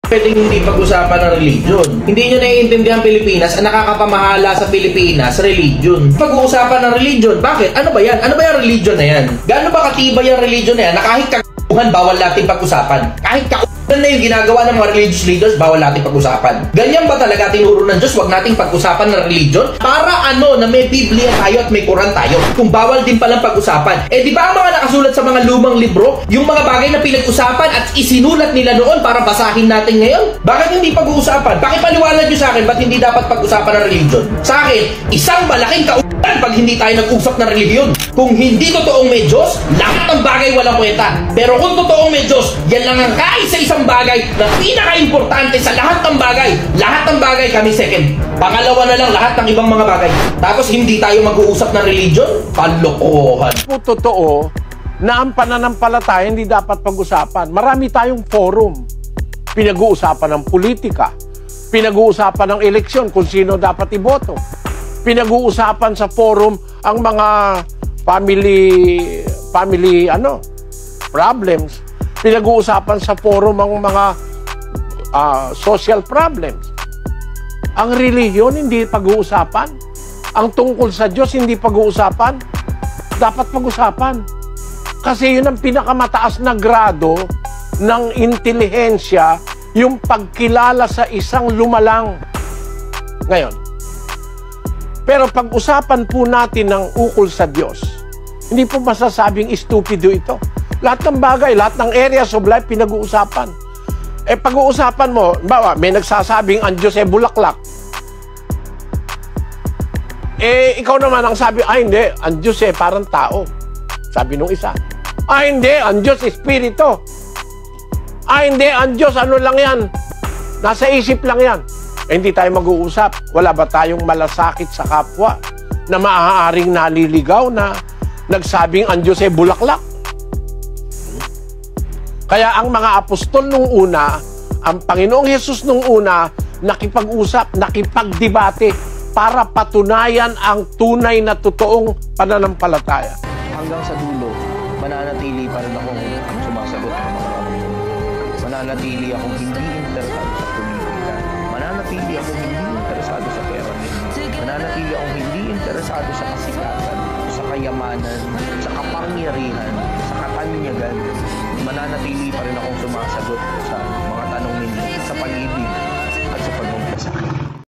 pwedeng hindi pag-usapan ng religion. Hindi nyo naiintindihan Pilipinas, ang nakakapamahala sa Pilipinas, religion. Pag-uusapan ng religion, bakit? Ano ba yan? Ano ba yung religion na yan? Gaano ba katibay yung religion na yan na kahit kakuhan, bawal natin pag-usapan? Kahit kakuhan na yung ginagawa ng mga religious leaders, bawal natin pag-usapan. Ganyan ba talaga tinuro ng Diyos, wag nating pag-usapan ng religion? Para ano, na may Biblia tayo at may Quran tayo, kung bawal din palang pag-usapan. Eh di ba ang mga nakasulat sa mga lumang libro, yung mga bagay na pinag-usapan at isinulat nila noon para basahin natin ngayon? Bakit hindi pag-uusapan? Bakit paliwanag nyo sa akin, ba't hindi dapat pag-usapan ng religion? Sa akin, isang malaking kauulan pag hindi tayo nag-usap ng religion. Kung hindi totoong may Diyos, lahat ng bagay walang kwenta. Pero kung totoong may Diyos, yan lang ang kaisa-isang bagay na pinaka-importante sa lahat ng bagay. Lahat ng bagay kami second. Pangalawa na lang lahat ng ibang mga bagay. Tapos hindi tayo mag-uusap ng religion? Palokohan. Totoo na ang pananampalataya hindi dapat pag-usapan. Marami tayong forum. Pinag-uusapan ng politika. Pinag-uusapan ng eleksyon kung sino dapat iboto. Pinag-uusapan sa forum ang mga family problems. Pinag-uusapan sa forum ang mga social problems. Ang relihiyon hindi pag-uusapan. Ang tungkol sa Diyos hindi pag-uusapan. Dapat pag-usapan. Kasi yun ang pinakamataas na grado ng intelihensya, yung pagkilala sa isang lumalang. Ngayon, pero pag-usapan po natin ng ukol sa Diyos, hindi po masasabing estupido ito. Lahat ng bagay, lahat ng areas of life pinag-uusapan. Eh pag-uusapan mo, bawa, may nagsasabing ang Diyos ay bulaklak. Eh ikaw naman ang sabi, hindi, ang Diyos ay parang tao. Sabi nung isa. Hindi, ang Diyos espiritu. Hindi, ang Diyos ano lang yan. Nasa isip lang yan. Eh, hindi tayo mag-uusap. Wala ba tayong malasakit sa kapwa na maaaring naliligaw na nagsabing ang Diyos ay bulaklak? Kaya ang mga apostol nung una, ang Panginoong Hesus nung una, nakipag-usap, nakipagdebate para patunayan ang tunay na totoong pananampalataya. Hanggang sa dulo, mananatili pa rin akong sumasagot ng mga tanong. Mananatili akong hindi interesado sa politika. Mananatili akong hindi interesado sa pera. Mananatili akong hindi interesado sa kasikatan, sa kayamanan, sa kapangyarihan, sa katanyagan. Mananatili pa rin akong sumasagot sa mga tanong ninyo sa pag-ibig at sa pagmamahal sa akin.